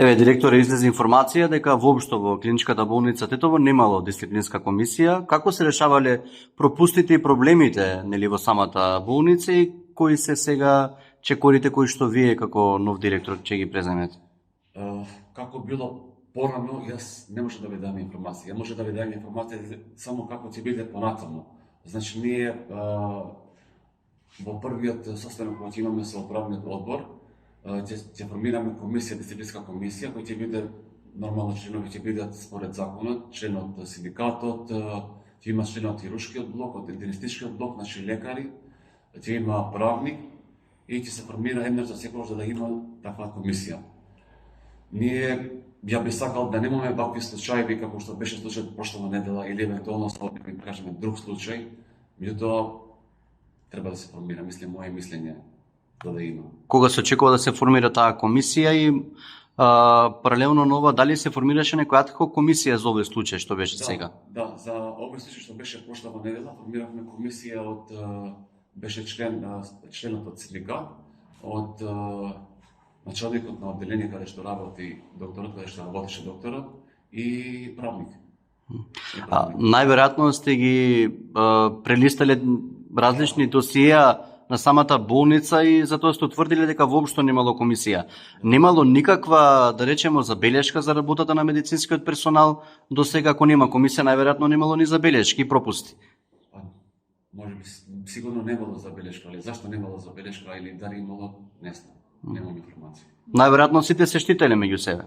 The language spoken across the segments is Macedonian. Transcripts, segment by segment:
Еве, директоре, излезе информација дека воопшто во клиничката болница Тетово немало дисциплинска комисија. Како се решавале пропустите и проблемите нели во самата болница и кои се сега чекорите кои што вие како нов директор ќе ги преземете? Како било порано, јас не може да ви дам информација. Ја може да ви дам информација само како ќе биде понатаму. Значи, ние во првиот состанок кој ќе имаме со управниот одбор, ќе формираме комисија, дисциплинска комисија, која ќе биде нормално членови ќе бидат според законот, член од синдикатот, ќе има член од хируршкиот блок, од интернистичкиот блок, значи лекари, ќе има правник и ќе се формира еднаш за секогаш да има таква комисија. Ние ја би сакал да немаме вакви случаи како што беше случајот прошлава недела или евентуално со да кажеме друг случај, меѓутоа треба да се формира, мислам, моje мислење да има. Кога се очекува да се формира таа комисија и паралелно на ова, дали се формираше некоја адхок комисија за овој случај што беше сега? Да, за овој случај што беше прошлава недела, формиравме комисија од беше членот од синдикат, од началникот на одделение каде што работи докторот, каде што работеше докторот и правник. Најверојатно сте ги прелистале различни досиеа на самата болница и затоа сте утврдиле дека воопшто немало комисија. Немало никаква, да речеме, забелешка за работата на медицинскиот персонал, до сега ако нема комисија, најверојатно немало ни забелешки и пропусти. Може би сигурно немало забелешка, али зашто немало забелешка или дали имало, не знам. Немам информација. Најверојатно сите се штителе меѓу себе.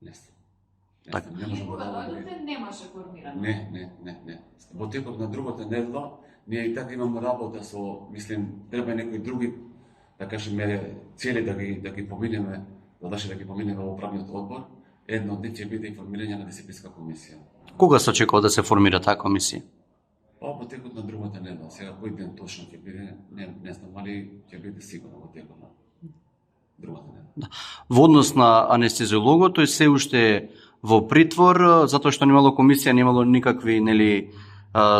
Не знам. Така. Кога дојдете немаше формирано. Не. Во текот на другата недела ние и така имаме работа со, мислим, треба некои други, да кажеме, цели да ги поминеме, да ги поминеме во управниот одбор. Едно од нив ќе биде и формирање на дисциплинска комисија. Кога се очекува да се формира таа комисија? Во текот на другата недела. Сега кој ден точно ќе биде, не знам, али ќе биде сигурно во текот на другата недела. Во однос на анестезиологот, тој се уште во притвор, затоа што немало комисија, немало никакви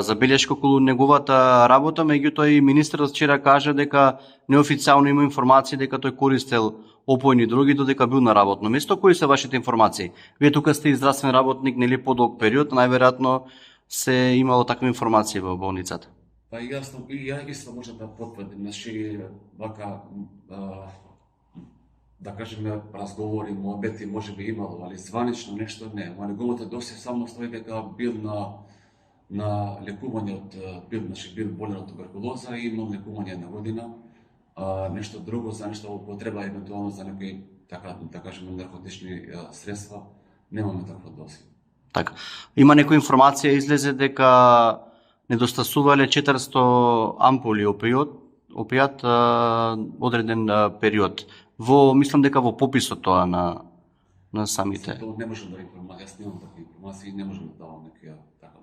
забелешки околу неговата работа, меѓутоа и министерот вчера кажа дека неофицијално има информации дека тој користел опојни дроги додека бил на работно место. Кои се вашите информации? Вие тука сте и здравствен работник, нели подолг период, најверојатно се имало такви информации во болницата. Па ја исто може да потврдим, значи вака да кажеме разговори, муабети може би имало, али званично нешто не. Во неговото досие само стои дека бил на лекување бил болен од туберкулоза и имал лекување една година. Нешто друго за нешто употреба евентуално за некои така да кажеме наркотични средства, немаме такво досие. Така. Има некоја информација излезе дека недостасувале 400 ампули опијат одреден период. Мислам дека во пописот тоа на самите. Тоа не можам да информација, јас немам такви информации и не можам да давам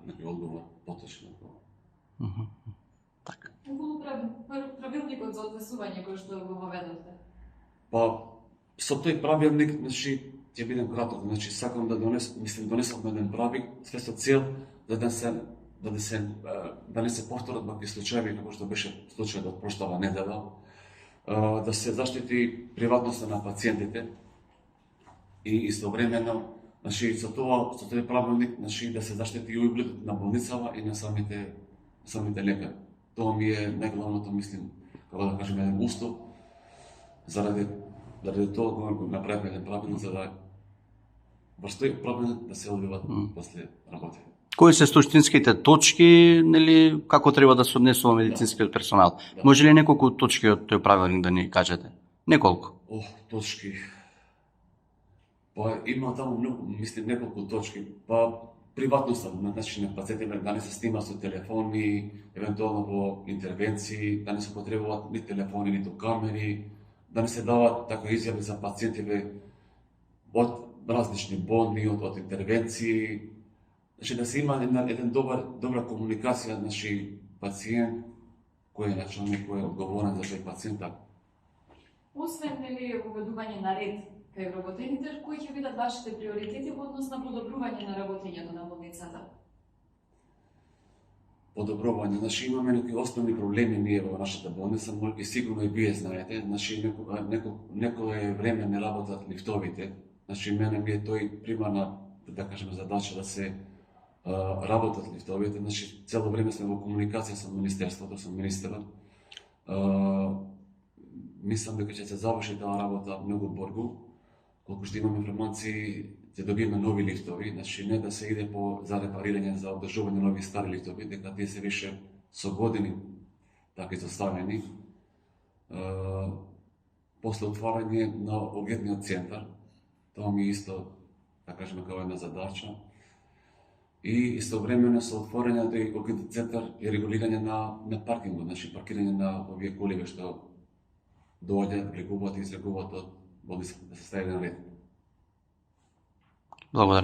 некој одговор поточно. Така. Околу правилникот за однесување кој што го воведовте. Па со тој правилник, значи ќе бидам краток, значи сакам да донесам еден правилник све со цел да не се повторат вакви случаи како што беше случајот од прошлава недела, да се заштити приватноста на пациентите и истовремено, значи со тој правилник, значи да се заштити и угледот на болницава и на самите лекари. Тоа ми е најглавното, мислим, како да кажеме, еден устав, заради тоа го направиме еден правилник за да врз тој правилник да се одвиват после работи. Кои се суштинските точки, нели, како треба да се однесува медицинскиот персонал? Да. Може ли неколку точки од тој правилник да ни кажете? Неколку. Точки. Па има таму неколку точки. Па приватноста на пациентите да не се снима со телефони, евентуално во интервенции, да не се потребуваат ни телефони, ниту камери, да не се даваат така изјави за пациентите од различни болни, од интервенции. Значи да се има еден добра комуникација, значи пациент кој е началник, кој е одговорен за тој пациент. Освен уведување на ред кај вработените, кои ќе бидат вашите приоритети во однос на подобрување на работењето на болницата? подобрување. Значи имаме некои основни проблеми ние во нашата болница и сигурно и вие знаете. Значи некое време не работат лифтовите. Значи мене ми е тој примарна, да кажеме, задача да се работат лифтовите. Значи цело време сме во комуникација со министерството, со министерот. Мислам дека ќе се заврши таа работа многу борго. Колку што имам информации, ќе добиеме нови лифтови, значи не да се иде за репарирање, за одржување нови стари лифтови, дека тие се више со години така изоставени. После отварање на ургентниот центар, тоа ми исто, да кажеме, како една задача. И истовремено со отворање на тој ургентен центар и регулирање на паркингот, значи паркирање на овие коли што доаѓаат, влегуваат и излегуваат од болницата, да се стави на ред. Благодарам.